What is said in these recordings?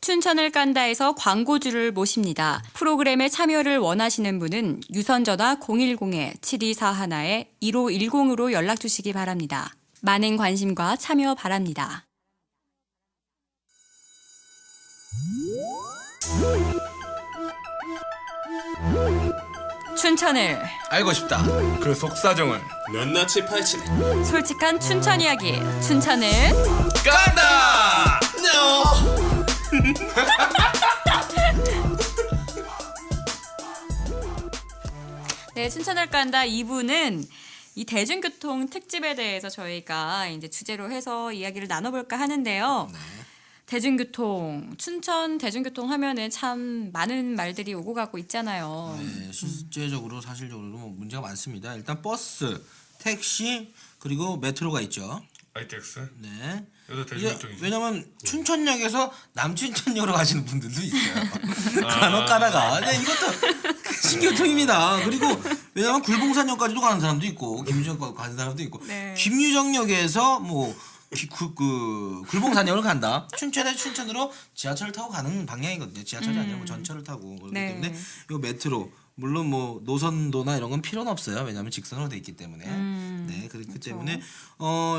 춘천을 깐다에서 광고주를 모십니다. 프로그램에 참여를 원하시는 분은 유선전화 010-7241-1510으로 연락 주시기 바랍니다. 많은 관심과 참여 바랍니다. 춘천을 알고 싶다. 그 속사정을 낱낱이 파헤치는 솔직한 춘천 이야기 춘천을 깐다. 네, 춘천을 깐다 2부는 이 대중교통 특집에 대해서 저희가 이제 주제로 해서 이야기를 나눠볼까 하는데요. 대중교통, 춘천 대중교통 하면은 참 많은 말들이 오고 가고 있잖아요. 네, 실제적으로 사실적으로 뭐 문제가 많습니다. 일단 버스, 택시 그리고 메트로가 있죠. ITX. 네. 이것도 이게 대중교통이죠. 왜냐면 춘천역에서 남춘천역으로 가시는 분들도 있어요. 간혹 가다가. 네, 이것도 신교통입니다. 그리고 왜냐면 굴봉산역까지도 가는 사람도 있고 김유정까지 가는 사람도 있고 네. 김유정역에서 뭐 굴봉산역을 간다. 춘천에서 춘천으로 지하철을 타고 가는 방향이거든요. 지하철이 아니라 뭐 전철을 타고 그렇기 네. 때문에 이 메트로 물론 뭐 노선도나 이런 건 필요는 없어요. 왜냐하면 직선으로 돼 있기 때문에. 네, 그렇기 때문에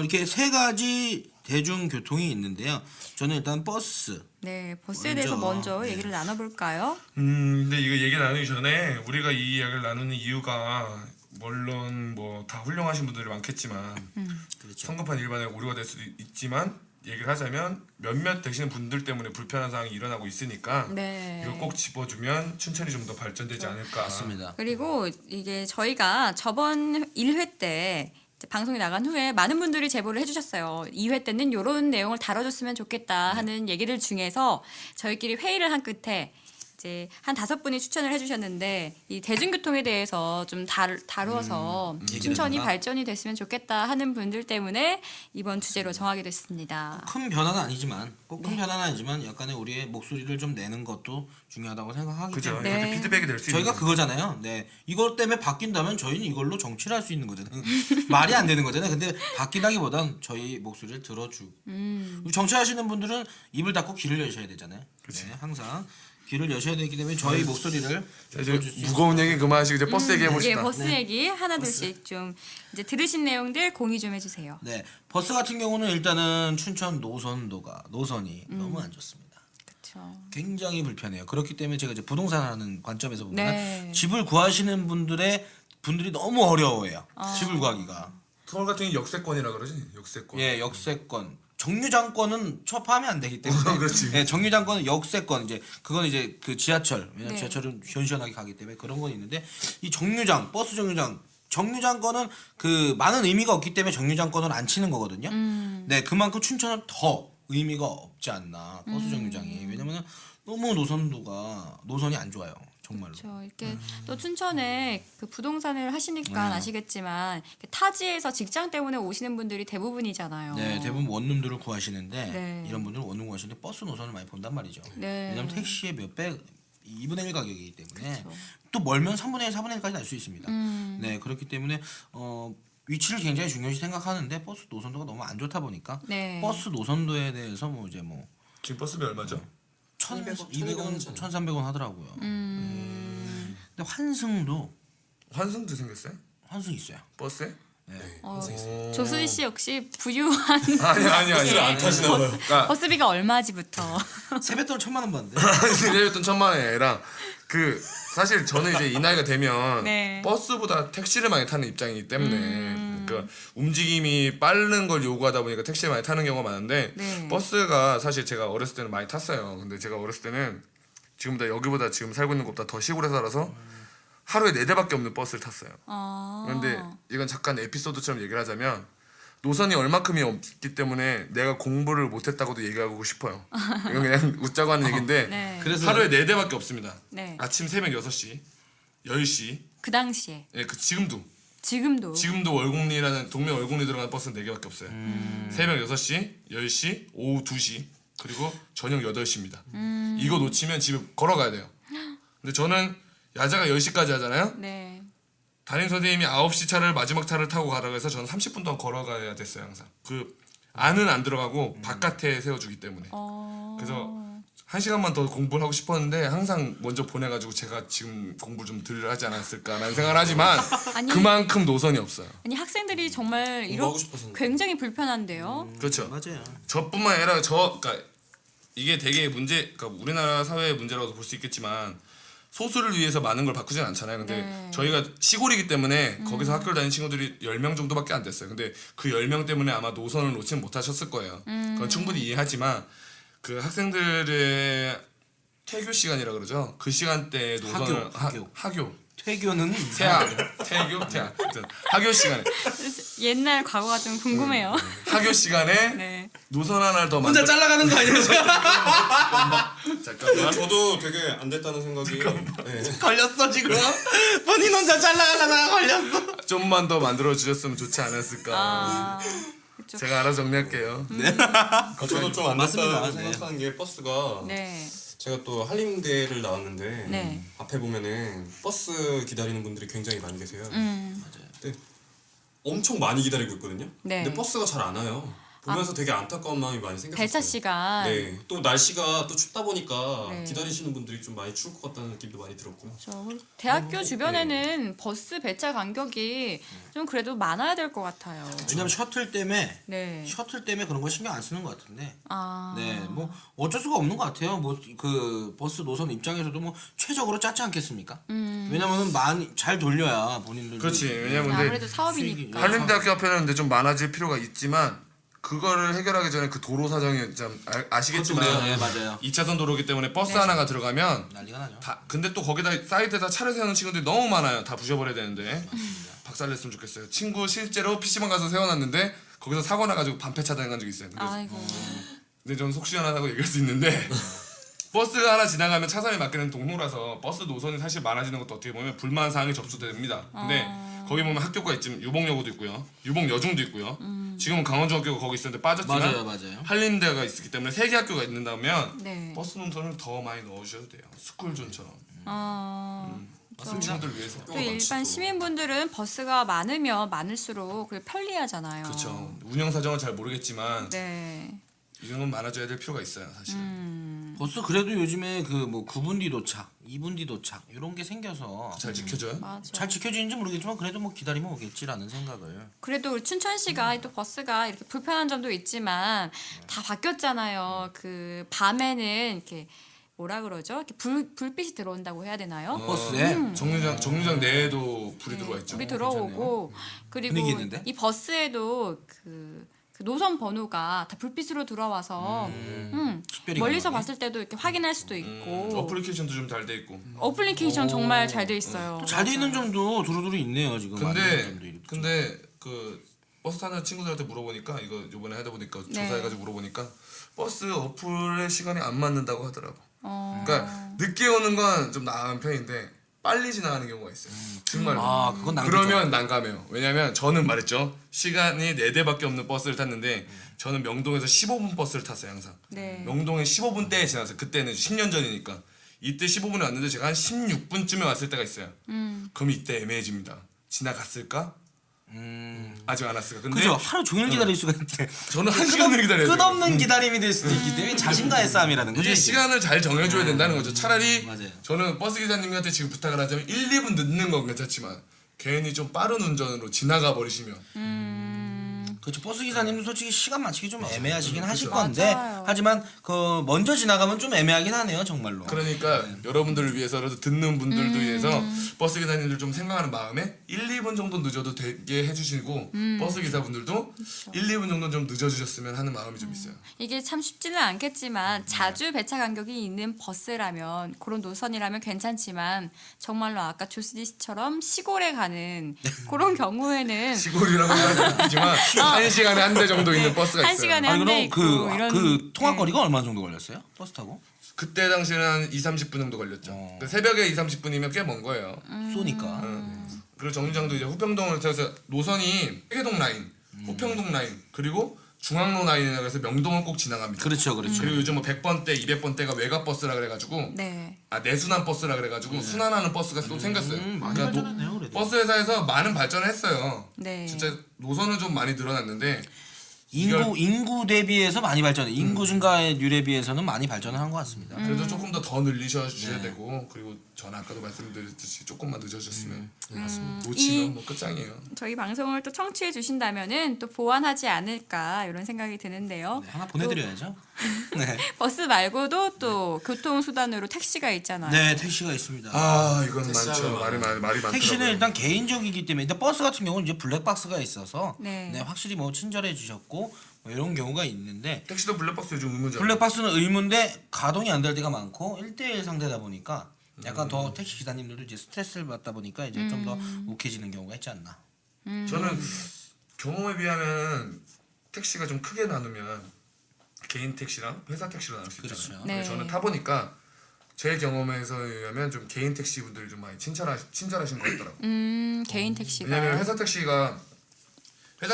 이렇게 세 가지 대중교통이 있는데요. 저는 일단 버스. 네, 버스에 대해서 먼저 네. 얘기를 나눠볼까요? 근데 이거 얘기 나누기 전에 우리가 이 이야기를 나누는 이유가 물론 뭐 다 훌륭하신 분들이 많겠지만 그렇죠. 성급한 일반에 오류가 될 수도 있지만 얘기를 하자면 몇몇 되시는 분들 때문에 불편한 상황이 일어나고 있으니까 네. 이걸 꼭 짚어주면 춘천이 좀 더 발전되지 않을까. 맞습니다. 그리고 이게 저희가 저번 1회 때 이제 방송이 나간 후에 많은 분들이 제보를 해주셨어요. 2회 때는 이런 내용을 다뤄줬으면 좋겠다 하는 얘기를 중에서 저희끼리 회의를 한 끝에 이제 한 5분이 추천을 해주셨는데 이 대중교통에 대해서 좀 다루어서 춘천이 얘기를 발전이 됐으면 좋겠다 하는 분들 때문에 이번 주제로 정하게 됐습니다. 큰 변화는 아니지만 꼭 큰 변화는 아니지만 약간의 우리의 목소리를 좀 내는 것도 중요하다고 생각하기 그죠? 때문에 네. 이것도 피드백이 될 수 있는 저희가 그거잖아요. 네, 이것 때문에 바뀐다면 저희는 이걸로 정치를 할 수 있는 거잖아요. 말이 안 되는 거잖아요. 근데 바뀌다기보단 저희 목소리를 들어주고 정치하시는 분들은 입을 닫고 귀를 여셔야 되잖아요. 네, 항상 귀를 여셔야 되기 때문에 저희 목소리를 자, 이제 들어줄 수 있어요. 무거운 얘기 그만하시고 이제 버스 얘기해 이게 봅시다. 버스 얘기 하나둘씩 좀 이제 들으신 내용들 공유 좀 해주세요. 네, 버스 같은 경우는 일단은 춘천 노선이 너무 안 좋습니다. 그렇죠. 굉장히 불편해요. 그렇기 때문에 제가 이제 부동산 하는 관점에서 보면 네. 집을 구하시는 분들이 너무 어려워해요. 집을 구하기가. 서울 같은 경우 역세권이라 그러지? 역세권. 예, 역세권. 정류장권은 처파하면 안 되기 때문에. 그렇지. 예, 정류장권은 역세권 이제 그건 이제 그 지하철. 왜냐면 네. 지하철은 시원시원하게 가기 때문에 그런 건 있는데 이 정류장, 버스 정류장권은 그 많은 의미가 없기 때문에 정류장권을 안 치는 거거든요. 네, 그만큼 춘천은 더 의미가 없지 않나 버스 정류장이. 왜냐면은 너무 노선이 안 좋아요. 정말로. 그렇죠. 이렇게 또 춘천에 그 부동산을 하시니까 아시겠지만 타지에서 직장 때문에 오시는 분들이 대부분이잖아요. 네, 대부분 원룸들을 구하시는데 네. 이런 분들은 원룸 구하시는데 버스 노선을 많이 본단 말이죠. 네. 왜냐면 택시의 몇 배, 2분의 1 가격이기 때문에 그쵸. 또 멀면 3분의 1, 4분의 1까지 날 수 있습니다. 네, 그렇기 때문에 위치를 굉장히 중요시 생각하는데 버스 노선도가 너무 안 좋다 보니까 네. 버스 노선도에 대해서 뭐 이제 뭐 지금 버스비 얼마죠? 1,200원, 1,300원 하더라고요. 근데 환승도 환승도 생겼어요? 환승 있어요. 버스에? 조수희 씨 역시 부유한 아니. 안 타시나 봐요. 그러니까 버스비가 얼마지부터. 세뱃돈 1,000만 원 받는데. 내렸던 1,000만 원이 아니라 그 사실 저는 이제 이 나이가 되면 네. 버스보다 택시를 많이 타는 입장이기 때문에 그러니까 움직임이 빠른 걸 요구하다 보니까 택시를 많이 타는 경우가 많은데 네. 버스가 사실 제가 어렸을 때는 많이 탔어요. 근데 제가 어렸을 때는 지금보다 여기보다 지금 살고 있는 곳보다 더 시골에 살아서 하루에 4대밖에 없는 버스를 탔어요. 그런데 이건 잠깐 에피소드처럼 얘기를 하자면 노선이 얼마큼이 없기 때문에 내가 공부를 못했다고도 얘기하고 싶어요. 이건 그냥 웃자고 하는 얘기인데 네. 그래서 하루에 4대밖에 없습니다. 네. 아침 새벽 6시, 10시, 그 당시에 예, 그 지금도 월곡리라는 동네 월곡리 들어가는 버스는 4개밖에 없어요. 새벽 6시, 10시, 오후 2시, 그리고 저녁 8시입니다. 이거 놓치면 집에 걸어가야 돼요. 근데 저는 야자가 10시까지 하잖아요. 네. 담임 선생님이 9시 차를 마지막 차를 타고 가라고 해서 저는 30분 동안 걸어가야 됐어요. 항상 그 안은 안 들어가고 바깥에 세워주기 때문에. 그래서 1시간만 더 공부를 하고 싶었는데 항상 먼저 보내가지고 제가 지금 공부 좀 덜 하지 않았을까라는 생각을 하지만 아니, 그만큼 노선이 없어요. 아니 학생들이 정말 공부하고 싶어서. 굉장히 불편한데요. 그렇죠. 맞아요. 저뿐만 저뿐만 아니라 그러니까 이게 되게 그러니까 우리나라 사회의 문제라고 볼 수 있겠지만 소수를 위해서 많은 걸 바꾸진 않잖아요. 근데 네. 저희가 시골이기 때문에 거기서 학교를 다니는 친구들이 10명 정도밖에 안 됐어요. 근데 그 10명 때문에 아마 노선을 놓지는 못하셨을 거예요. 그건 충분히 이해하지만 그 학생들의 퇴교 시간이라 그러죠. 그 시간대에 노선을 학교 퇴교는 퇴교 학교 시간에 옛날 과거가 좀 궁금해요. 학교 시간에 네. 노선 하나를 더 혼자 만들. 잘라가는 거 아니에요? 잠깐만. 저도 되게 안 됐다는 생각이. 네. 걸렸어 지금. 본인 혼자 잘라가려다가 걸렸어. 좀만 더 만들어 주셨으면 좋지 않았을까. 아, 그쵸. 제가 알아서 정리할게요. 저도 좀 안 맞습니다. 됐다고 생각하는 게 버스가 네. 제가 또 한림대를 나왔는데 네. 앞에 보면은 버스 기다리는 분들이 굉장히 많이 계세요. 근데 엄청 많이 기다리고 있거든요. 네. 근데 버스가 잘 안 와요. 보면서 되게 안타까운 마음이 많이 생겼어요. 배차 시간. 네. 또 날씨가 또 춥다 보니까 네. 기다리시는 분들이 좀 많이 추울 것 같다는 느낌도 많이 들었고요. 대학교 주변에는 버스 배차 간격이 좀 그래도 많아야 될 것 같아요. 왜냐면 셔틀 때문에 네. 그런 거 신경 안 쓰는 것 같은데. 아. 네, 뭐 어쩔 수가 없는 것 같아요. 뭐 그 버스 노선 입장에서도 뭐 최적으로 짰지 않겠습니까? 왜냐면은 많이 잘 돌려야 본인들. 그렇지. 왜냐면 아무래도 근데 사업이니까. 한림대학교 앞에는 근데 좀 많아질 필요가 있지만 그거를 해결하기 전에 그 도로 사정이 좀 아시겠지만 그것도 그래요. 네, 맞아요. 2차선 도로기 때문에 버스 네. 하나가 들어가면 난리가 나죠. 다 근데 또 거기다 사이드에다 차를 세우는 친구들이 너무 많아요. 다 부셔버려야 되는데 박살냈으면 좋겠어요. 친구 실제로 PC방 가서 세워놨는데 거기서 사고 나가지고 반패 차단한 적이 있어요. 아이고. 근데 저는 속 시원하다고 얘기할 수 있는데 버스가 하나 지나가면 차선이 막히는 동로라서 버스 노선이 사실 많아지는 것도 어떻게 보면 불만 사항이 접수됩니다. 근데 거기 보면 학교가 있지만 유봉여고도 있고요, 유봉여중도 있고요. 지금은 강원중학교가 거기 있었는데 빠졌지만 맞아요. 한림대가 있기 때문에 3개 학교가 있는다면 네. 버스 노선을 더 많이 넣으셔도 돼요. 스쿨존처럼 또 친구들 위해서. 일반 시민분들은 버스가 많으면 많을수록 그게 편리하잖아요. 그렇죠. 운영 사정은 잘 모르겠지만 네. 이런 건 많아져야 될 필요가 있어요, 사실. 버스 그래도 요즘에 그 뭐 9분 뒤 도착, 2분 뒤 도착 이런 게 생겨서 잘 지켜줘요. 맞아. 잘 지켜지는지 모르겠지만 그래도 뭐 기다리면 오겠지라는 생각을. 그래도 우리 춘천시가 또 버스가 이렇게 불편한 점도 있지만 다 바뀌었잖아요. 그 밤에는 이렇게 뭐라 그러죠? 이렇게 불빛이 들어온다고 해야 되나요? 버스에 정류장 내에도 불이 들어와 있죠. 불이 들어오고 그리고 분위기 있는데? 이 버스에도 그 노선 번호가 다 불빛으로 들어와서 특별히 멀리서 가능하게? 봤을 때도 이렇게 확인할 수도 있고 어플리케이션도 좀 잘 돼 있고. 어플리케이션 정말 잘 돼 있어요. 잘 돼 있는 점도 두루두루 있네요 지금. 많은 점도 있죠. 근데 그 버스 타는 친구들한테 물어보니까 이거 이번에 하다 보니까 네. 조사해가지고 물어보니까 버스 어플의 시간이 안 맞는다고 하더라고. 어. 그러니까 늦게 오는 건 좀 나은 편인데 빨리 지나가는 경우가 있어요. 정말. 아 그건 낭비죠. 그러면 난감해요. 왜냐면 저는 말했죠. 시간이 4대밖에 없는 버스를 탔는데 저는 명동에서 15분 버스를 탔어요 항상. 네. 명동에 15분 때에 지났어요. 그때는 10년 전이니까. 이때 15분에 왔는데 제가 한 16분쯤에 왔을 때가 있어요. 그럼 이때 애매해집니다. 지나갔을까? 아직 안 왔을까? 근데 그죠. 하루 종일 기다릴 수가 있대. 저는 한 시간을 기다려야 돼요. 끝없는 기다림이 될 수도 있기 때문에 자신과의 싸움이라는 거죠. 이게 시간을 잘 정해줘야 된다는 거죠. 차라리 맞아요. 저는 버스 기사님한테 지금 부탁을 하자면 1, 2분 늦는 건 괜찮지만 괜히 좀 빠른 운전으로 지나가 버리시면 그렇죠. 버스 기사님도 솔직히 시간 맞추기 좀 애매하시긴 하실 그렇죠. 건데 맞아요. 하지만 그 먼저 지나가면 좀 애매하긴 하네요 정말로. 그러니까 여러분들을 위해서라도 듣는 분들도 위해서 버스 기사님들 좀 생각하는 마음에 1, 2분 정도 늦어도 되게 해주시고 버스 기사분들도 1, 2분 정도 좀 늦어주셨으면 하는 마음이 좀 있어요. 이게 참 쉽지는 않겠지만 자주 배차 간격이 있는 버스라면 그런 노선이라면 괜찮지만 정말로 아까 조스디 씨처럼 시골에 가는 그런 경우에는 시골이라고 하지만 1시간에 한 대 정도 있는 버스가 한 있어요. 시간에 아니 한 대 그럼 있고 이런 그 통학 거리가 얼마 정도 걸렸어요? 버스 타고? 그때 당시에는 한 2, 30분 정도 걸렸죠. 근데 새벽에 2, 30분이면 꽤 먼 거예요. 쏘니까. 그리고 정류장도 이제 후평동으로 해서 노선이 회계동 라인, 후평동 라인, 그리고 중앙로 라인이라고 해서 명동을 꼭 지나갑니다. 그렇죠. 그리고 요즘 뭐 100번대, 200번대가 외곽 버스라 그래가지고 네. 내순환 버스라 그래가지고 순환하는 버스가 또 생겼어요. 많이 그러니까 발전했네요, 그래도. 버스 회사에서 많은 발전을 했어요. 네. 진짜 노선은 좀 많이 늘어났는데 인구 대비해서 많이 발전. 인구 증가율에 비해서는 많이 발전을 한 것 같습니다. 그래도 조금 더 늘리셔 주셔야 되고 그리고 저는 아까도 말씀드렸듯이 조금만 늦어졌으면 놓치면 뭐 끝장이에요. 저희 방송을 또 청취해 주신다면은 또 보완하지 않을까 이런 생각이 드는데요. 네, 하나 보내드려야죠. 네. 버스 말고도 또 교통수단으로 택시가 있잖아요. 네, 택시가 있습니다. 아 이건 택시하면 많죠. 말이 많더라고요. 택시는 일단 개인적이기 때문에 일단 버스 같은 경우는 이제 블랙박스가 있어서 네. 확실히 뭐 친절해 주셨고 뭐 이런 경우가 있는데 택시도 블랙박스 요즘 의문이죠. 블랙박스는 의무인데 가동이 안 될 때가 많고 1대1 상대다 보니까 약간 더 택시 기사님들도 이제 스트레스를 받다 보니까 이제 좀 더 욱해지는 경우가 있지 않나. 저는 경험에 비하면 택시가 좀 크게 나누면 개인 택시랑 회사 택시로 나눌 수 있잖아요. 그렇죠. 근데 네. 저는 타보니까 제 경험에서 의하면 좀 개인 택시 분들이 좀 많이 친절하신 것 같더라고요. 개인 택시가. 왜냐면 회사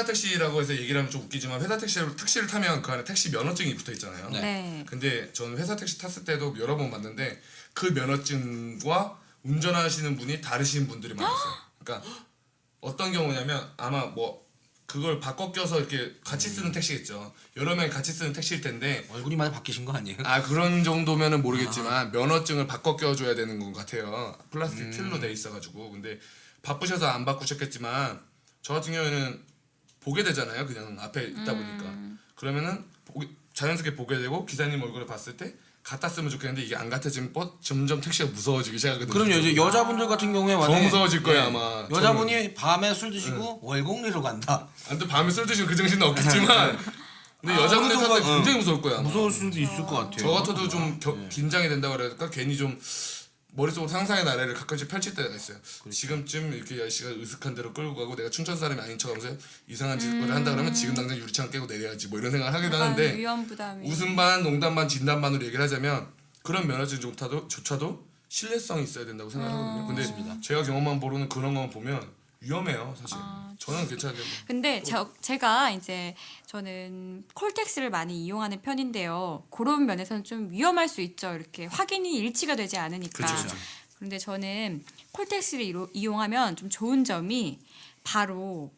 택시라고 해서 얘기를 하면 좀 웃기지만 회사 택시를 타면 그 안에 택시 면허증이 붙어 있잖아요. 네. 근데 저는 회사 택시 탔을 때도 여러 번 봤는데 그 면허증과 운전하시는 분이 다르신 분들이 많았어요. 그러니까 어떤 경우냐면 아마 뭐 그걸 바꿔 껴서 이렇게 같이 쓰는 택시겠죠. 여러 명이 같이 쓰는 택시일 텐데 얼굴이 많이 바뀌신 거 아니에요? 아 그런 정도면은 모르겠지만 면허증을 바꿔 껴줘야 되는 것 같아요. 플라스틱 틀로 돼 있어가지고 근데 바쁘셔서 안 바꾸셨겠지만 저 같은 경우에는 보게 되잖아요. 그냥 앞에 있다 보니까 그러면은 자연스럽게 보게 되고 기사님 얼굴을 봤을 때 갖다 쓰면 좋겠는데 이게 안 같아지면 점점 택시가 무서워지기 시작하거든요. 그럼요. 이제 여자분들 같은 경우에 더 만약에 무서워질 거예요 아마. 여자분이 밤에 술 드시고 월곡리로 간다. 아무튼 밤에 술 드시면 그 정신은 없겠지만 근데 여자분들 탔을 때 굉장히 무서울 거예요 아마. 무서울 수도 있을 것 같아요. 저 같아도 좀 긴장이 된다고 그럴까 괜히 좀 머릿속으로 상상의 나래를 가끔씩 펼칠 때가 있어요. 지금쯤 이렇게 날씨가 으슥한 데로 끌고 가고 내가 춘천 사람이 아닌 척하면서 이상한 짓을 한다 그러면 지금 당장 유리창 깨고 내려야지 뭐 이런 생각을 하기도 하는데 위험 부담이. 웃음 반 농담 반 진담 반으로 얘기를 하자면 그런 면허증조차도 신뢰성이 있어야 된다고 생각하거든요. 근데 제가 경험한 바로는 그런 것만 보면 위험해요 사실. 저는 괜찮은데 뭐. 근데 제가 이제 저는 콜택시를 많이 이용하는 편인데요. 그런 면에서는 좀 위험할 수 있죠. 이렇게 확인이 일치가 되지 않으니까. 그쵸. 그런데 저는 콜택시를 이용하면 좀 좋은 점이 바로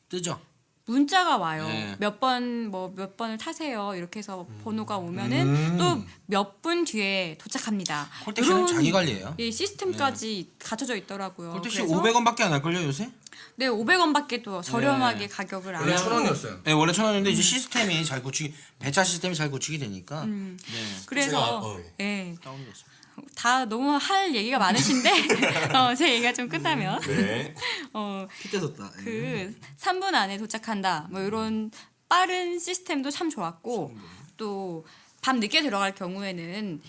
뜨죠. 문자가 와요. 네. 몇 번을 타세요. 이렇게 해서 번호가 오면은 또 몇 분 뒤에 도착합니다. 콜택시는 이런 자기 관리예요. 이 시스템까지 갖춰져 있더라고요. 콜택시 그래서 500원밖에 안 할걸요 요새? 네, 500원밖에 또 저렴하게 가격을 안 원래 하고 1,000원이었어요. 네, 원래 1,000원인데 이제 시스템이 잘 고치기 배차 시스템이 잘 고치기 되니까 네. 그래서 제가, 예. 다운이 됐습니다. 다 너무 할 얘기가 많으신데 제 얘기가 좀 끝나면 네. 핏대 섰다. 그 3분 안에 도착한다 뭐 이런 빠른 시스템도 참 좋았고 또 밤 늦게 들어갈 경우에는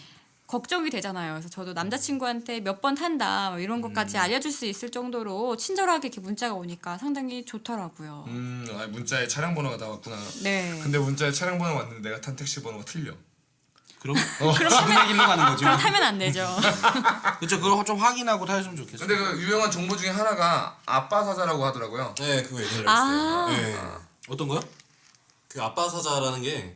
걱정이 되잖아요. 그래서 저도 남자친구한테 몇 번 탄다 뭐 이런 것까지 알려줄 수 있을 정도로 친절하게 이렇게 문자가 오니까 상당히 좋더라고요. 문자에 차량 번호가 나왔구나. 네. 근데 문자에 차량 번호 왔는데 내가 탄 택시 번호가 틀려. 그럼 지금 길로 가는 거죠. 그럼 타면 안 되죠. 그렇죠. 그걸 좀 확인하고 타셨으면 좋겠어요. 근데 그 유명한 정보 중에 하나가 아빠 사자라고 하더라고요. 네, 그거 얘기를 아. 했어요. 네. 어떤 거요? 그 아빠 사자라는 게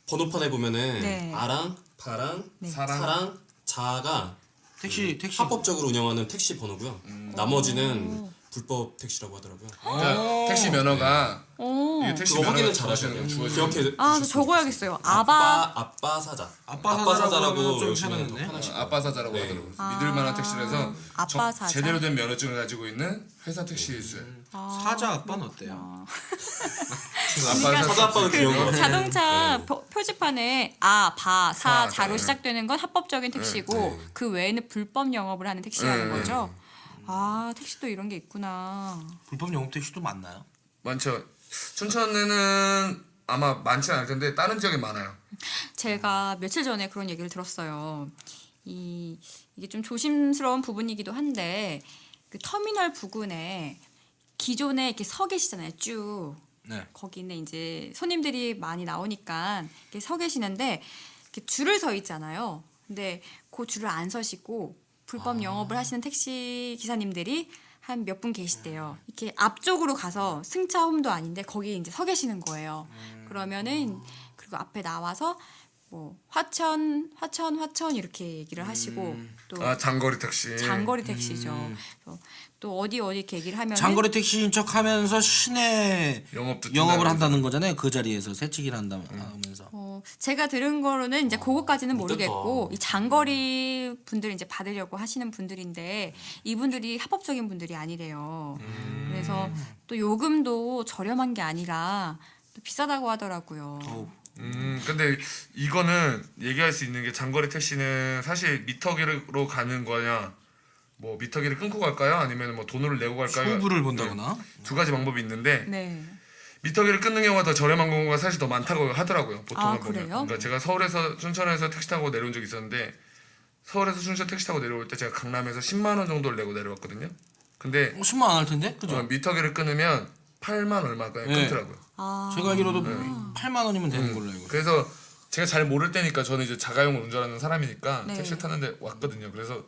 번호판에 보면은 네. 아랑 바랑 사랑 자가 택시 합법적으로 운영하는 택시 번호고요. 나머지는 불법 택시라고 하더라고요. 그러니까 택시 면허가 오. 이게 택시 그거 면허가 확인을 잘 하셔야 돼요. 주어지는 기억해. 아, 저 적어야겠어요. 아빠 사자. 아빠 사자라고 좀 요즘에는 편하겠네. 더 편하실 아빠 사자라고 네. 하더라고요. 믿을 만한 택시라서 아빠 사자. 제대로 된 면허증을 가지고 있는 회사 택시에 있어요. 사자 아빠는 어때요? 아빠 사자 아빠는 귀여운 거 그 같아요. 자동차 표지판에 사, 자로 네. 시작되는 건 합법적인 택시고 네. 그 외에는 불법 영업을 하는 택시라는 거죠. 아, 택시도 이런 게 있구나. 불법 영업 택시도 많나요? 많죠. 춘천에는 아마 많지 않을 텐데 다른 지역에 많아요. 제가 며칠 전에 그런 얘기를 들었어요. 이게 좀 조심스러운 부분이기도 한데 그 터미널 부근에 기존에 이렇게 서 계시잖아요. 쭉. 네. 거기는 이제 손님들이 많이 나오니까 이렇게 서 계시는데 이렇게 줄을 서 있잖아요. 근데 그 줄을 안 서시고 불법 영업을 하시는 택시 기사님들이 한 몇 분 계시대요. 이렇게 앞쪽으로 가서 승차홈도 아닌데 거기 이제 서 계시는 거예요. 그러면은 그리고 앞에 나와서 뭐 화천 이렇게 얘기를 하시고 또 아 장거리 택시. 장거리 택시죠. 또 어디 이렇게 얘기를 하면 장거리 택시인 척하면서 시내 영업도 영업을 뛴다는 한다는 거잖아요. 그 자리에서 새치기를 하면서. 제가 들은 거로는 이제 그거까지는 못됐다. 모르겠고 이 장거리 분들 이제 받으려고 하시는 분들인데 이분들이 합법적인 분들이 아니래요. 그래서 또 요금도 저렴한 게 아니라 또 비싸다고 하더라고요. 근데 이거는 얘기할 수 있는 게 장거리 택시는 사실 미터기로 가는 거냐, 뭐 미터기를 끊고 갈까요? 아니면 뭐 돈을 내고 갈까요? 소부를 본다거나. 네, 두 가지 방법이 있는데 네. 미터기를 끊는 경우가 더 저렴한 경우가 사실 더 많다고 하더라고요. 보통은 아, 보면. 그래요? 그러니까 제가 서울에서 춘천에서 택시 타고 내려온 적이 있었는데 서울에서 춘천 택시 타고 내려올 때 제가 강남에서 10만 원 정도를 내고 내려왔거든요. 근데 10만 원 할 텐데, 그죠? 미터기를 끊으면 8만 얼마가 네. 끊더라고요. 제가 알기로도 8만 원이면 되는 걸로 알고 있어요. 그래서 제가 잘 모를 때니까 저는 이제 자가용을 운전하는 사람이니까 네. 택시 타는데 왔거든요. 그래서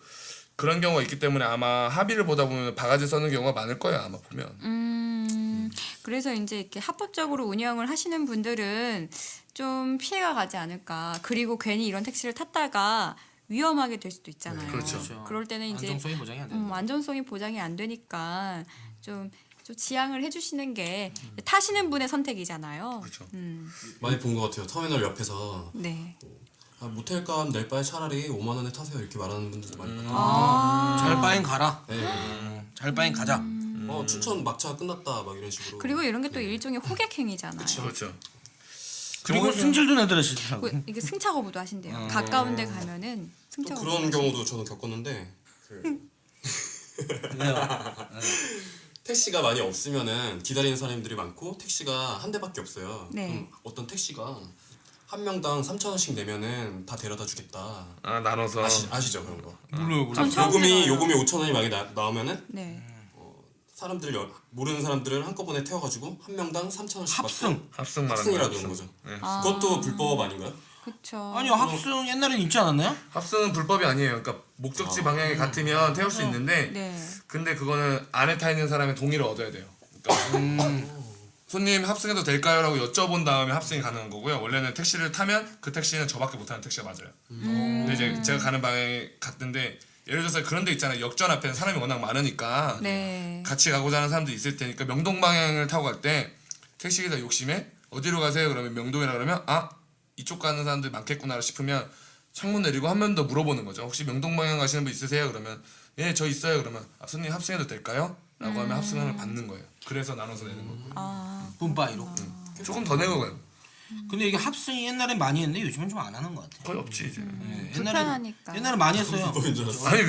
그런 경우가 있기 때문에 아마 합의를 보다 보면 바가지 써는 경우가 많을 거예요. 아마 보면. 그래서 이제 이렇게 합법적으로 운영을 하시는 분들은 좀 피해가 가지 않을까. 그리고 괜히 이런 택시를 탔다가 위험하게 될 수도 있잖아요. 그렇죠. 그럴 때는 이제 안정성이 보장이 안 되는. 안전성이 보장이 안 되니까 좀 지양을 해주시는 게 타시는 분의 선택이잖아요. 그렇죠. 많이 본 것 같아요. 터미널 옆에서 네. 모텔값 낼 바에 차라리 5만 원에 타세요 이렇게 말하는 분들도 많이 봤어요. 잘 바엔 가라. 네. 잘 바엔 가자. 춘천 막차 끝났다 막 이런 식으로. 그리고 이런 게 또 일종의 호객행위잖아요. 그렇죠. 그리고 승질도 내더라시더라고. 이게 승차 거부도 하신대요. 가까운 데 가면은 승차 또 거부. 그런 경우도 저는 겪었는데 택시가 많이 없으면은 기다리는 사람들이 많고 택시가 한 대밖에 없어요. 네. 그럼 어떤 택시가 한 명당 3,000원씩 내면은 다 데려다 주겠다. 아 나눠서. 아시죠 그런 거? 몰라요. 전 처음 들어요. 요금이 5,000원이 많이 나오면은 네. 사람들을 모르는 사람들을 한꺼번에 태워가지고 한 명당 3,000원씩 합승. 합승 말하는 합승이라고 거예요, 하는 거죠. 네. 그것도 불법 아닌가요? 그렇죠. 아니요, 합승 옛날엔 있지 않았나요? 합승은 불법이 아니에요. 그러니까 목적지 방향이 같으면 태울 수 있는데 네. 근데 그거는 안에 타 있는 사람의 동의를 얻어야 돼요. 그러니까 손님 합승해도 될까요? 라고 여쭤본 다음에 합승이 가능한 거고요. 원래는 택시를 타면 그 택시는 저밖에 못 타는 택시가 맞아요. 근데 이제 제가 가는 방향에 갔는데 예를 들어서 그런 데 있잖아요. 역전 앞에는 사람이 워낙 많으니까 네. 같이 가고자 하는 사람도 있을 테니까 명동 방향을 타고 갈 때 택시기사 욕심에 어디로 가세요? 그러면 명동이라 그러면 아 이쪽 가는 사람들 많겠구나 싶으면 창문 내리고 한 번 더 물어보는 거죠. 혹시 명동 방향 가시는 분 있으세요? 그러면 예 저 있어요. 그러면 손님 합승해도 될까요? 라고 하면 합승을 받는 거예요. 그래서 나눠서 내는 거고요. 분바이로. 조금 더 내고 가요. 근데 이게 합승이 옛날엔 많이 했는데 요즘은 좀 안 하는 것 같아요. 거의 없지 이제. 네, 불편하니까. 옛날에 많이 했어요. 불법인 줄 알았어. 아니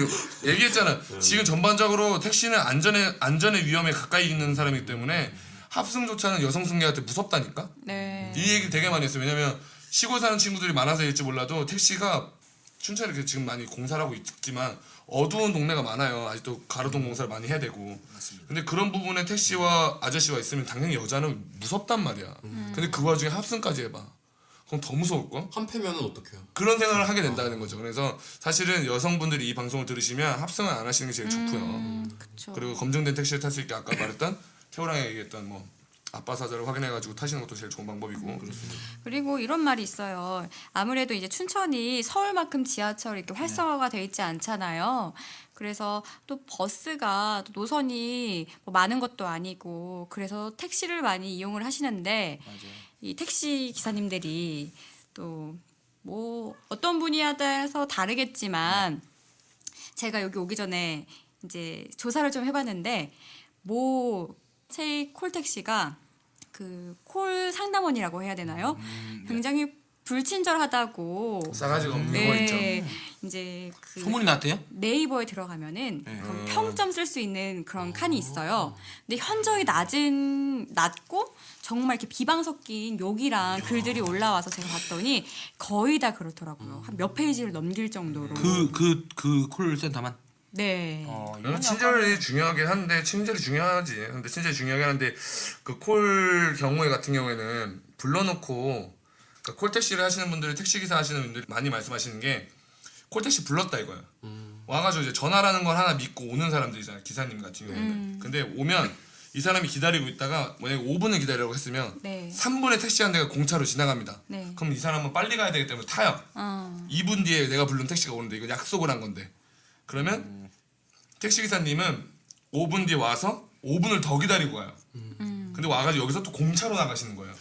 얘기했잖아. 지금 전반적으로 택시는 안전의 위험에 가까이 있는 사람이기 때문에 합승조차는 여성 승객한테 무섭다니까. 네. 이 얘기 되게 많이 했어요. 왜냐면 시골 사는 친구들이 많아서일지 몰라도 택시가 춘천에 이렇게 지금 많이 공사를 하고 있지만 어두운 동네가 많아요. 아직도 가로등 공사를 많이 해야 되고. 근데 그런 부분에 택시와 아저씨가 있으면 당연히 여자는 무섭단 말이야. 근데 그 와중에 합승까지 해봐. 그럼 더 무서울걸? 한패면은 어떡해요? 그런 생각을 하게 된다는 거죠. 그래서 사실은 여성분들이 이 방송을 들으시면 합승을 안 하시는 게 제일 좋고요. 그렇죠. 그리고 검증된 택시를 탈 수 있게 아까 말했던 태호랑이 얘기했던 뭐 아빠 사자를 확인해가지고 타시는 것도 제일 좋은 방법이고. 그리고 이런 말이 있어요. 아무래도 이제 춘천이 서울만큼 지하철 이렇게 활성화가 돼 있지 않잖아요. 그래서 또 버스가 또 노선이 뭐 많은 것도 아니고 그래서 택시를 많이 이용을 하시는데 이 택시 기사님들이 또 뭐 어떤 분야에 따라서 다르겠지만 제가 여기 오기 전에 이제 조사를 좀 해봤는데 모 콜택시가 그 콜 상담원이라고 해야 되나요? 굉장히 불친절하다고. 싸가지가 없는 거 있죠. 이제 그 소문이 났대요? 네이버에 들어가면은 그런 평점 쓸 수 있는 그런 칸이 있어요. 근데 현저히 낮고 정말 이렇게 비방 섞인 욕이랑 글들이 올라와서 제가 봤더니 거의 다 그렇더라고요. 한 몇 페이지를 넘길 정도로. 그 콜센터만. 네. 친절이 중요하긴 한데 친절이 중요하지. 근데 친절이 중요하긴 한데 그 콜 경우에 같은 경우에는 불러놓고 그러니까 콜 택시를 하시는 분들이 택시 기사 하시는 분들이 많이 말씀하시는 게 콜 택시 불렀다 이거야. 와가지고 이제 전화라는 걸 하나 믿고 오는 사람들이잖아요. 기사님 같은 경우에는. 근데 오면 이 사람이 기다리고 있다가 만약에 5분을 기다리라고 했으면 네. 3분에 택시 한 대가 공차로 지나갑니다. 네. 그럼 이 사람은 빨리 가야 되기 때문에 타요. 2분 뒤에 내가 부른 택시가 오는데 이건 약속을 한 건데 그러면 택시 기사님은 5분 뒤에 와서 5분을 더 기다리고 가요. 근데 와가지고 여기서 또 공차로 나가시는 거예요.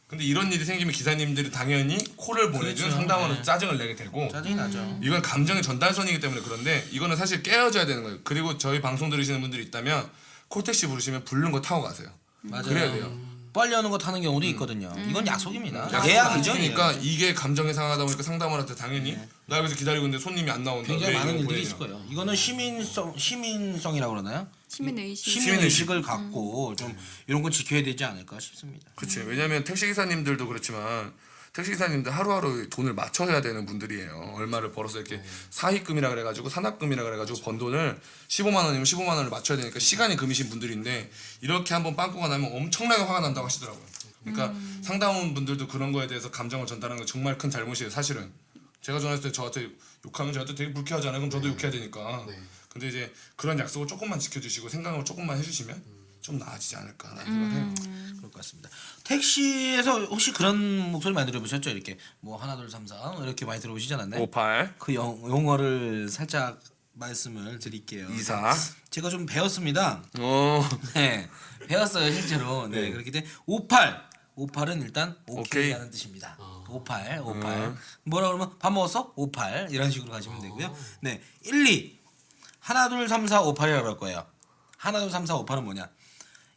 근데 이런 일이 생기면 기사님들이 당연히 콜을 보내준 그렇죠. 상담원은 네. 짜증을 내게 되고 짜증이 나죠. 이건 감정의 전달선이기 때문에 그런데 이거는 사실 깨어져야 되는 거예요. 그리고 저희 방송 들으시는 분들이 있다면 콜택시 부르시면 부르는 거 타고 가세요. 맞아요. 그래야 돼요. 빨리 오는 거 타는 경우도 있거든요. 이건 약속입니다. 약속 예약이죠. 그러니까 이게 감정이 상하다 보니까 상담원한테 당연히 나 여기서 기다리고 있는데 손님이 안 나온다. 굉장히 왜 많은 이걸 일들이 보내냐. 있을 거예요. 이거는 시민성이라고 그러나요? 시민의식. 시민의식을 갖고 좀 이런 거 지켜야 되지 않을까 싶습니다. 그렇지. 왜냐하면 택시 기사님들도 그렇지만 택시 기사님들 하루하루 돈을 맞춰야 되는 분들이에요. 얼마를 벌어서 이렇게 사익금이라 그래가지고 산학금이라 그래가지고 번 돈을 15만 원이면 15만 원을 맞춰야 되니까 시간이 금이신 분들인데 이렇게 한번 빵꾸가 나면 엄청나게 화가 난다고 하시더라고요. 그러니까 상담원 분들도 그런 거에 대해서 감정을 전달하는 건 정말 큰 잘못이에요. 사실은 제가 전화했을 때 저한테 욕하면 저한테 되게 불쾌하잖아요. 그럼 저도 욕해야 되니까. 근데 이제 그런 약속을 조금만 지켜주시고 생각을 조금만 해주시면 좀 나아지지 않을까라는 생각을 해요. 그럴 것 같습니다. 택시에서 혹시 그런 목소리 많이 들어보셨죠? 이렇게 뭐 하나 둘 삼 사 이렇게 많이 들어보시지 않았나요? 58 그 용어를 살짝 말씀을 드릴게요. 24 제가 좀 배웠습니다. 어 네, 배웠어요 실제로. 네, 그렇기 때문에 58은 일단 오케이라는 뜻입니다. 58 뭐라 그러면 밥 먹었어? 58 이런 식으로 가시면 되고요. 네, 12 하나 둘 삼 사 58이라고 할 거예요. 하나 둘 삼 사 58은 뭐냐?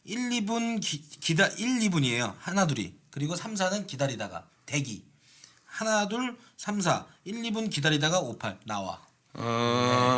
1, 2분 1, 2분이에요. 하나 둘이. 그리고 3, 4는 기다리다가 대기. 하나 둘 3, 4 1, 2분 기다리다가 58 나와. 네,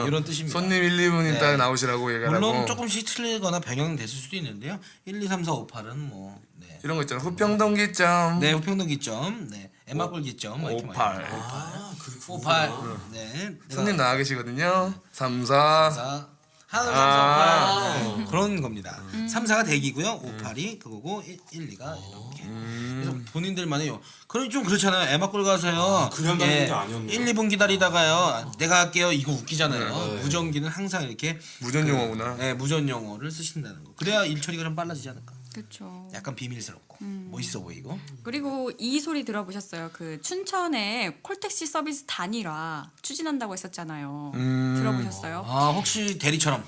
이런 뜻입니다. 손님 1, 2분 네. 있다가 나오시라고 얘기하라고. 물론 조금씩 틀리거나 변형됐을 수도 있는데요. 1, 2, 3, 4, 5, 8은 뭐 네. 이런 거 있잖아. 후평동기점. 네, 우평동기점, 네, 애마골기점, 뭐 이렇게 58. 많이 있고. 아, 그렇게 58. 네. 손님 나와 계시거든요. 3, 4. 4 하나, 둘, 3, 4, 5, 8 그런 겁니다. 3, 4가 대기고요. 5, 8이 그거고 1, 2가 이렇게. 그래서 본인들만의 그럼 좀 그렇잖아요. 애마골 가서요. 그냥 가는 게 아니었네요. 1, 2분 기다리다가요. 내가 할게요. 이거 웃기잖아요. 무전기는 항상 이렇게 무전 용어구나. 네, 무전 용어를 쓰신다는 거. 그래야 일 처리가 좀 빨라지지 않을까. 그렇죠. 약간 비밀스럽고 멋있어 보이고. 그리고 이 소리 들어보셨어요? 그 춘천에 콜택시 서비스 단일화 추진한다고 했었잖아요. 들어보셨어요? 아 혹시 대리처럼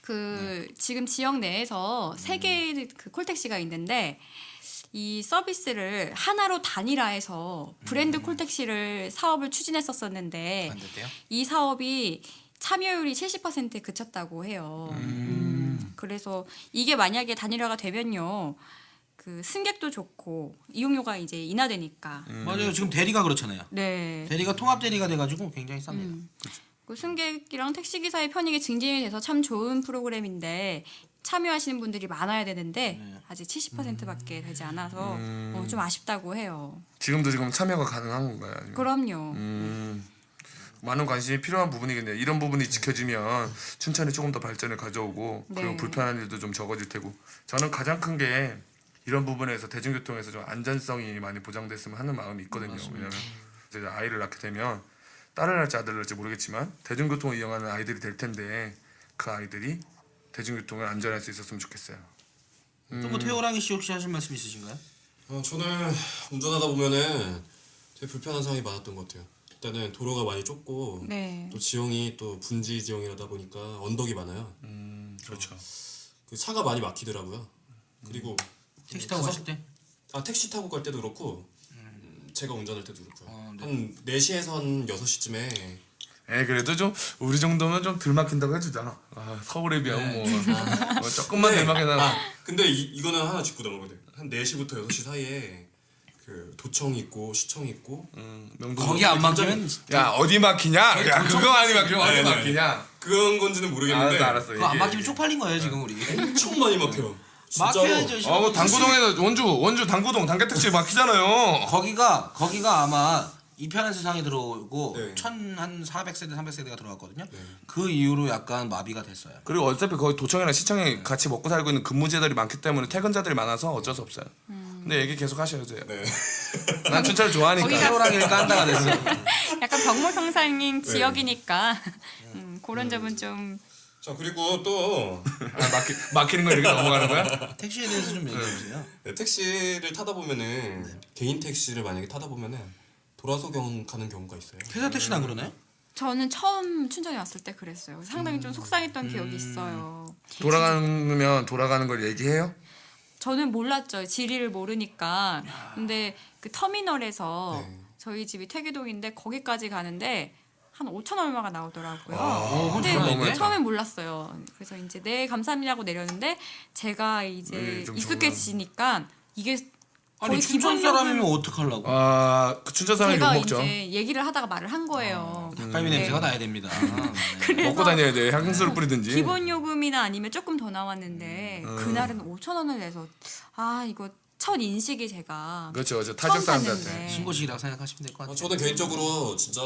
그 지금 지역 내에서 세 개의 그 콜택시가 있는데 이 서비스를 하나로 단일화해서 브랜드 콜택시를 사업을 추진했었었는데 안 됐대요? 이 사업이 참여율이 70%에 그쳤다고 해요. 그래서 이게 만약에 단일화가 되면요, 그 승객도 좋고 이용료가 이제 인하되니까. 맞아요. 지금 대리가 그렇잖아요. 네. 대리가 통합 대리가 돼가지고 굉장히 쌉니다. 그 승객이랑 택시 기사의 편익이 증진이 돼서 참 좋은 프로그램인데 참여하시는 분들이 많아야 되는데 아직 70%밖에 되지 않아서 좀 아쉽다고 해요. 지금도 지금 참여가 가능한 건가요? 아니면? 그럼요. 많은 관심이 필요한 부분이겠네요. 이런 부분이 지켜지면 춘천이 조금 더 발전을 가져오고 그리고 네. 불편한 일도 좀 적어질 테고 저는 가장 큰 게 이런 부분에서 대중교통에서 좀 안전성이 많이 보장됐으면 하는 마음이 있거든요. 왜냐하면 이제 아이를 낳게 되면 딸을 낳을지 아들을 낳을지 모르겠지만 대중교통을 이용하는 아이들이 될 텐데 그 아이들이 대중교통을 안전할 수 있었으면 좋겠어요. 또뭐 태호랑이 씨 혹시 하실 말씀 있으신가요? 저는 운전하다 보면은 되게 불편한 상황이 많았던 것 같아요. 일단은 도로가 많이 좁고 네. 또 지형이 또 분지 지형이라다 보니까 언덕이 많아요. 그렇죠. 그 차가 많이 막히더라고요. 그리고 택시 타고 가실 때? 택시 타고 갈 때도 그렇고 제가 운전할 때도 그렇고요. 한 4시에서 한 6시쯤에 그래도 좀 우리 정도면 좀 덜 막힌다고 해주자. 서울에 비하면 뭐 조금만 덜 막히나. 근데 이거는 하나 짚고 넘어가야 돼. 한 4시부터 6시 사이에 그 도청이 있고 시청이 있고 거기 안 막히면 야 어디 막히냐? 야 그거 아니 막히면 어디 네, 네. 막히냐? 그런 건지는 모르겠는데 알았어. 그거 안 막히면 쪽팔린 거예요 지금 우리. 엄청 많이 막혀요. 진짜로. 막혀야죠. 뭐 당구동에서 원주 당구동 단계택시 막히잖아요. 거기가 아마 이편한 세상에 들어오고 네. 한 400세대 300세대가 들어왔거든요. 그 이후로 약간 마비가 됐어요. 그리고 어차피 거기 도청이랑 시청에 같이 먹고 살고 있는 근무자들이 많기 때문에 퇴근자들이 많아서 어쩔 수 없어요. 근데 얘기 계속 하셔야죠. 네. 난 춘천을 좋아하니까. 태호랑이를 깐다가 됐어요. 약간 병목 형상인 지역이니까 그런 점은 좀 자 그리고 또 막히는 거 이렇게 넘어가는 거야? 택시에 대해서 좀 얘기해 주세요. 네, 택시를 타다 보면은 개인 택시를 만약에 타다 보면은 돌아서 가는 경우가 있어요. 회사 택시는 안 그러나요? 저는 처음 춘천에 왔을 때 그랬어요. 상당히 좀 속상했던 기억이 있어요. 돌아가는 걸 얘기해요? 저는 몰랐죠. 지리를 모르니까. 근데 그 터미널에서 네. 저희 집이 퇴계동인데 거기까지 가는데 한 5천 얼마가 나오더라고요. 그건 근데 장난인데? 처음엔 몰랐어요. 그래서 이제 네 감사합니다고 내렸는데 제가 이제 좀 익숙해지니까 이게 아니 거의 춘천 기본적인- 사람이면 어떡하려고? 그 춘천 사람이 제가 욕 먹죠. 이제 얘기를 하다가 말을 한 거예요. 닭갈비 냄새가 나야 됩니다. 네. 그래서 먹고 다녀야 돼. 향수를 뿌리든지. 기본 요금이나 아니면 조금 더 나왔는데 그날은 5천 원을 내서 이거 첫 인식이 제가 그렇죠. 처음 타적 사람들한테. 봤는데. 신고식이라고 생각하시면 될 것 같아요. 저는 개인적으로 진짜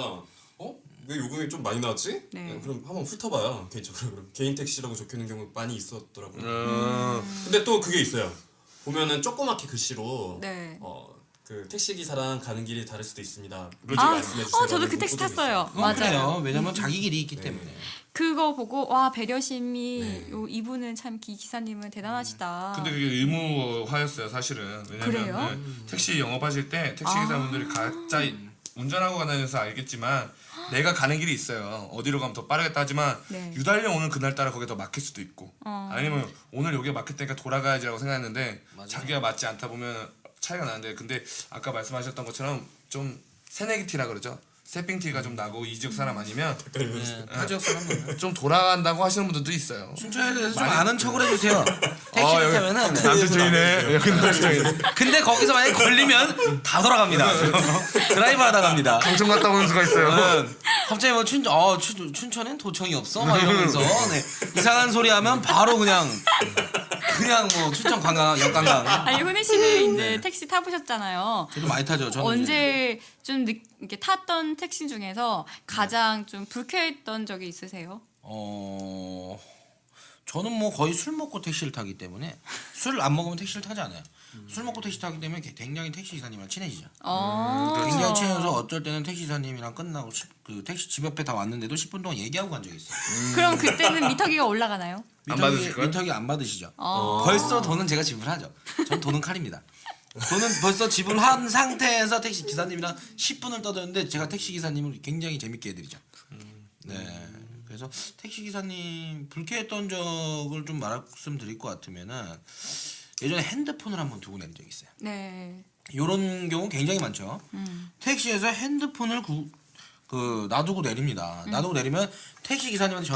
왜 요금이 좀 많이 나왔지? 네. 그럼 한번 훑어봐요. 개인적으로 그럼 개인 택시라고 적혀있는 경우 많이 있었더라고요. 근데 또 그게 있어요. 보면은 조그맣게 글씨로 네. 그 택시 기사랑 가는 길이 다를 수도 있습니다. 그렇죠. 말씀해 주세요. 저도 그 택시 탔어요. 그건 맞아요. 그래요. 왜냐면 자기 길이 있기 때문에. 그거 보고 와 배려심이 네. 이분은 참 기사님은 대단하시다. 근데 그게 의무화였어요, 사실은. 왜냐면 그래요? 택시 영업하실 때 택시 기사분들이 각자 운전하고 가다녀서 알겠지만 내가 가는 길이 있어요. 어디로 가면 더 빠르겠다 하지만 네. 유달리 오늘 그날따라 거기에 더 막힐 수도 있고 아니면 오늘 여기가 막혔다니까 돌아가야지라고 생각했는데 자기가 맞지 않다 보면 차이가 나는데 근데 아까 말씀하셨던 것처럼 좀 새내기 티라 그러죠. 새삥 티가 좀 나고 이 지역 사람 아니면 네, 타 지역 사람은 좀 돌아간다고 하시는 분들도 있어요. 춘천에 대해서 좀 아는 척을 해주세요. 택시를 타면은 남주청이네. 여기 남주청이네. 근데 거기서 만약에 걸리면 다 돌아갑니다. 드라이브 하다 갑니다. 강청 갔다 오는 수가 있어요. 갑자기 뭐 춘천엔 도청이 없어? 막 이러면서 네. 이상한 소리 하면 바로 그냥 뭐 춘천 관광 역관광. 아니 훈희 씨는 이제 택시 타보셨잖아요. 저도 많이 타죠. 저는 언제 좀 이렇게 탔던 택시 중에서 가장 좀 불쾌했던 적이 있으세요? 저는 뭐 거의 술 먹고 택시를 타기 때문에 술 안 먹으면 택시를 타지 않아요. 술 먹고 택시 타기 때문에 굉장히 택시 기사님이랑 친해지죠. 굉장히 친해져서 어쩔 때는 택시 기사님이랑 끝나고 그 택시 집 옆에 다 왔는데도 10분 동안 얘기하고 간 적이 있어요. 그럼 그때는 미터기가 올라가나요? 안 받으실까요? 미터기 안 받으시죠. 벌써 돈은 제가 지불하죠. 전 돈은 칼입니다. 돈은 벌써 지불한 상태에서 택시 기사님이랑 10분을 떠드는데 제가 택시 기사님을 굉장히 재밌게 해드리죠. 네. 그래서 택시 기사님 불쾌했던 적을 좀 말씀드릴 것 같으면은 예전에 핸드폰을 한번 두고 내린 적이 있어요. 네. 이런 경우 굉장히 많죠. 택시에서 핸드폰을 놔두고 내립니다. 놔두고 내리면 택시 기사님한테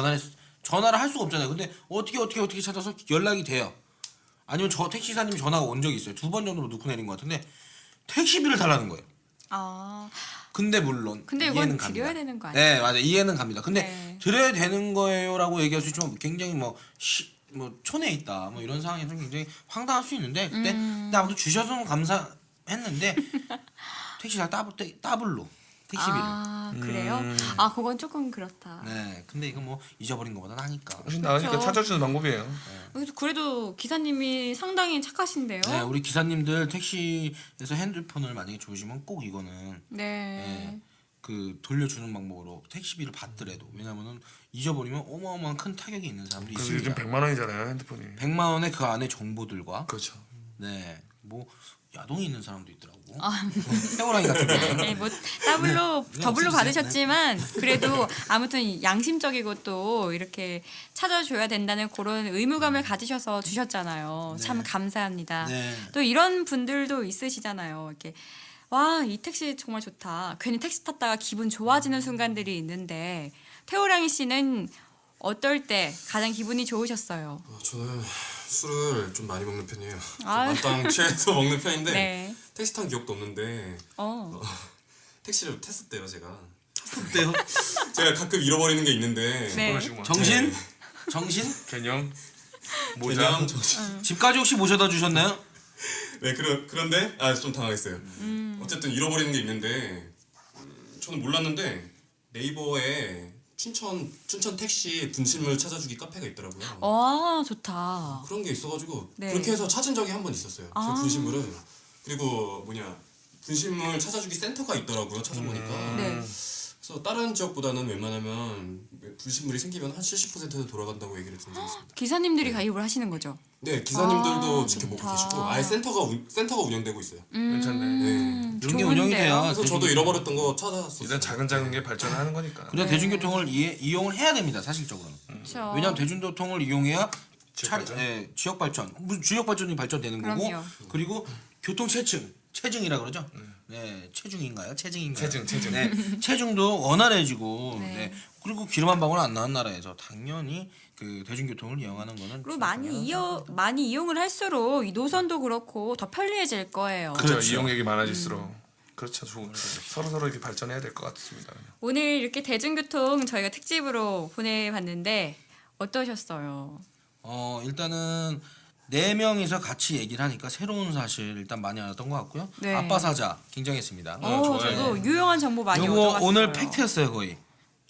전화를 할 수가 없잖아요. 근데 어떻게 찾아서 연락이 돼요. 아니면 저 택시 기사님이 전화가 온 적이 있어요. 2번 정도로 놓고 내린 것 같은데 택시비를 달라는 거예요. 근데 물론 근데 이건 이해는 갑니다. 드려야 되는 거 아니에요? 네, 맞아요. 이해는 갑니다. 근데 네. 드려야 되는 거예요라고 얘기할 수 있지만 굉장히 뭐 촌에 있다 뭐 이런 상황에서 굉장히 황당할 수 있는데 근데 아무튼 주셔서 감사했는데 택시사 더블로 택시비를. 그래요? 그건 조금 그렇다. 네, 근데 이거 뭐 잊어버린 것보다 나니까. 훨씬 나으니까 그렇죠. 찾아주는 방법이에요. 그래도 기사님이 상당히 착하신데요. 네, 우리 기사님들 택시에서 핸드폰을 만약에 주시면 꼭 이거는 네. 그 돌려주는 방법으로 택시비를 받더라도 왜냐면은 잊어버리면 어마어마한 큰 타격이 있는 사람도 그래서 있습니다. 요즘 100만 원이잖아요 핸드폰이. 100만 원에 그 안에 정보들과 그렇죠. 네, 뭐 야동이 있는 사람도 있더라고. 해오라기 같은 거. 네, 뭐 더블로 네, 더블로 없애주세요. 받으셨지만 그래도 아무튼 양심적이고 또 이렇게 찾아줘야 된다는 그런 의무감을 가지셔서 주셨잖아요. 참 감사합니다. 네. 또 이런 분들도 있으시잖아요. 이렇게 와, 이 택시 정말 좋다. 괜히 택시 탔다가 기분 좋아지는 순간들이 있는데 태호랑이 씨는 어떨 때 가장 기분이 좋으셨어요? 저는 술을 좀 많이 먹는 편이에요. 아유. 만땅 취해서 먹는 편인데 네. 택시 탄 기억도 없는데 택시를 탔었대요 제가. 어때요? 제가 가끔 잃어버리는 게 있는데 네. 그러시구만. 정신? 정신? 개념. 모자. 개념 정신. 집까지 혹시 모셔다 주셨나요? 네 그런데 좀 당황했어요. 어쨌든 잃어버리는 게 있는데 저는 몰랐는데 네이버에 춘천 택시 분실물 찾아주기 카페가 있더라고요. 와, 좋다. 그런 게 있어가지고 네. 그렇게 해서 찾은 적이 한 번 있었어요. 그 분실물을. 그리고 분실물 찾아주기 센터가 있더라고요. 찾아보니까. 네. 그래서 다른 지역보다는 웬만하면 불신물이 생기면 한 70%는 돌아간다고 얘기를 들은 적이 있습니다. 기사님들이 가입을 하시는 거죠. 네, 기사님들도 아, 지켜보고 좋다. 계시고 아예 센터가 운영되고 있어요. 괜찮네. 네. 이런 게 운영이 돼야 그래서 저도 잃어버렸던 거 찾아왔어요. 일단 작은 게 발전을 하는 거니까. 그냥 대중교통을 이용을 해야 됩니다. 사실적으로는. 그렇죠. 왜냐하면 대중교통을 이용해야 지역 발전? 지역 발전, 무슨 지역 발전이 발전되는 거고, 그럼요. 그리고 교통 체증이라 그러죠. 네, 체중인가요? 체증인가요? 체증. 네, 체중도 원활해지고, 네. 네. 그리고 기름 한 방울 안 나는 나라에서 당연히 그 대중교통을 이용하는 거는 그리고 많이 이용을 할수록 이 노선도 그렇고 더 편리해질 거예요. 그렇죠. 이용액이 많아질수록. 그렇죠. 서로 이렇게 발전해야 될 것 같습니다. 오늘 이렇게 대중교통 저희가 특집으로 보내봤는데 어떠셨어요? 일단은 4명이서 같이 얘기를 하니까 새로운 사실 일단 많이 알았던 것 같고요. 네. 아빠 사자 굉장했습니다. 좋아요. 저도 유용한 정보 많이 요거 얻어갔어요. 오늘 팩트였어요 거의.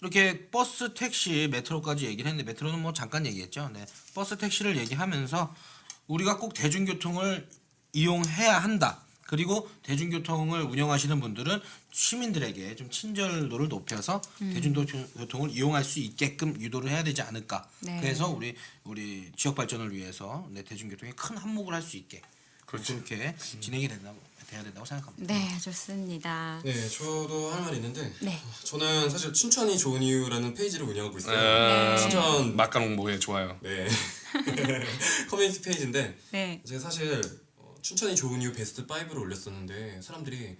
이렇게 버스, 택시, 메트로까지 얘기를 했는데 메트로는 뭐 잠깐 얘기했죠. 네. 버스, 택시를 얘기하면서 우리가 꼭 대중교통을 이용해야 한다. 그리고 대중교통을 운영하시는 분들은 시민들에게 좀 친절도를 높여서 대중교통을 이용할 수 있게끔 유도를 해야 되지 않을까. 네. 그래서 우리 지역 발전을 위해서 대중교통에 큰 한몫을 할 수 있게 그렇게 진행이 돼야 된다고 생각합니다. 네, 좋습니다. 네, 저도 할 말이 있는데 네. 저는 사실 춘천이 좋은 이유라는 페이지를 운영하고 있어요. 네. 춘천 막간 홍보에 좋아요. 네 커뮤니티 페이지인데 네. 제가 사실 춘천이 좋은 이유 베스트 5를 올렸었는데 사람들이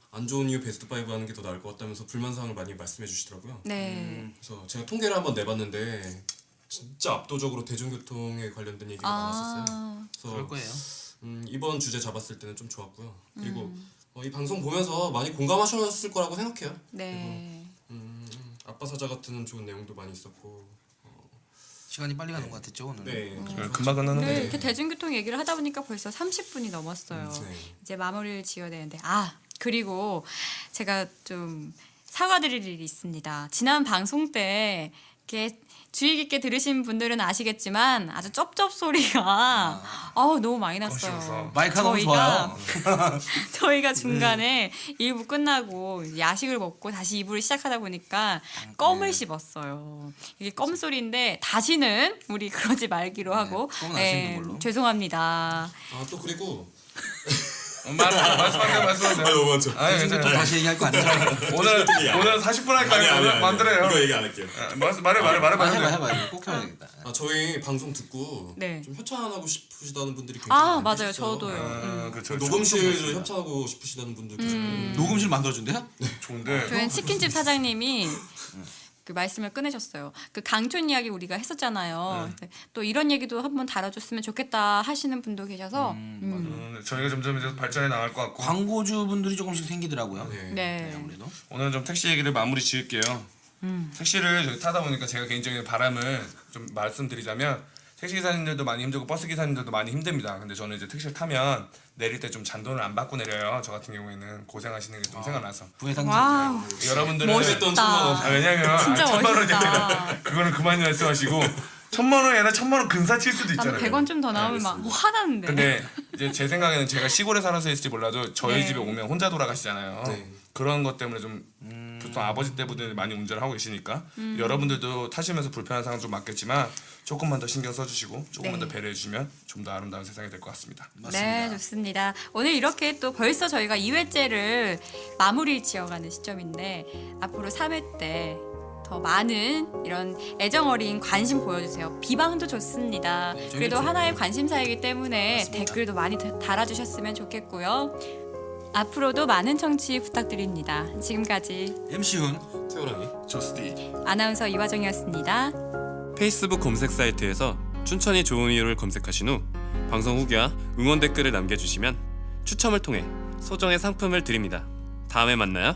안 좋은 이유 베스트 5 하는 게 더 나을 것 같다면서 불만사항을 많이 말씀해 주시더라고요. 네. 그래서 제가 통계를 한번 내봤는데 진짜 압도적으로 대중교통에 관련된 얘기가 많았었어요. 그럴 그래서 거예요. 이번 주제 잡았을 때는 좀 좋았고요. 그리고 이 방송 보면서 많이 공감하셨을 거라고 생각해요. 네. 아빠 사자 같은 좋은 내용도 많이 있었고. 시간이 빨리 가는 것 같았죠 오늘. 네. 금방 끝나는데. 네, 이렇게 대중교통 얘기를 하다 보니까 벌써 30분이 넘었어요. 네. 이제 마무리를 지어야 되는데 그리고 제가 좀 사과드릴 일이 있습니다. 지난 방송 때 이렇게 주의 깊게 들으신 분들은 아시겠지만 아주 쩝쩝 소리가 너무 많이 났어요. 거실에서. 마이크가 너무 좋아요. 저희가 중간에 1부 끝나고 야식을 먹고 다시 2부를 시작하다 보니까 껌을 씹었어요. 이게 껌 소리인데 다시는 우리 그러지 말기로 하고 껌은 안 씹는 걸로. 죄송합니다. 또 그리고 말씀하세요. 너무 많죠. 아니, 또 괜찮아요. 다시 얘기할 거 아니죠? 오늘 40분 할까요? 오늘 만들어요. 이거 얘기 안 할게요. 말해봐요. 해봐. 꼭 해야 되겠다. 저희 방송 듣고 네. 좀 협찬하고 싶으시다는 분들이 굉장히 많이 맞아요. 계셨어요. 저도요. 그렇죠. 녹음실을 협찬하고 싶으시다는 분들 계시고 녹음실 만들어준대요? 좋은데. 저희는 치킨집 사장님이 그 말씀을 꺼내셨어요. 그 강촌 이야기 우리가 했었잖아요. 또 이런 얘기도 한번 다뤄줬으면 좋겠다 하시는 분도 계셔서 저희가 점점 이제 발전해 나갈 것 같고. 광고주 분들이 조금씩 생기더라고요. 네. 네. 아무래도. 오늘 좀 택시 얘기를 마무리 지을게요. 택시를 저희 타다 보니까 제가 개인적인 바람을 좀 말씀드리자면 택시 기사님들도 많이 힘들고 버스 기사님들도 많이 힘듭니다. 근데 저는 이제 택시를 타면 내릴 때 좀 잔돈을 안 받고 내려요. 저 같은 경우에는 고생하시는 게 좀 생각나서. 부회장님. 와우. 여러분들은 멋있던 1,000만 원. 왜냐면 진짜 1,000만 원이 멋있다. 아니라 그거는 그만 말씀하시고 1,000만 원이 아니라 1,000만 원 근사 칠 수도 나는 있잖아요. 100원 좀 더 나오면 막 화나는데. 근데 이제 제 생각에는 제가 시골에 살아서일지 몰라도 저희 네. 집에 오면 혼자 돌아가시잖아요. 네. 그런 것 때문에 좀 보통 아버지 때부터 많이 운전을 하고 계시니까 여러분들도 타시면서 불편한 상황 좀 많겠지만 조금만 더 신경 써주시고 조금만 네. 더 배려해 주시면 좀 더 아름다운 세상이 될 것 같습니다. 네, 좋습니다. 오늘 이렇게 또 벌써 저희가 2회째를 마무리 지어가는 시점인데 앞으로 3회 때 더 많은 이런 애정 어린 관심 보여주세요. 비방도 좋습니다. 그래도 하나의 관심사이기 때문에 맞습니다. 댓글도 많이 달아주셨으면 좋겠고요. 앞으로도 많은 청취 부탁드립니다. 지금까지 MC훈. 태호랑이. 조스티. 아나운서 이화정이었습니다. 페이스북 검색 사이트에서 춘천이 좋은 이유를 검색하신 후 방송 후기와 응원 댓글을 남겨주시면 추첨을 통해 소정의 상품을 드립니다. 다음에 만나요.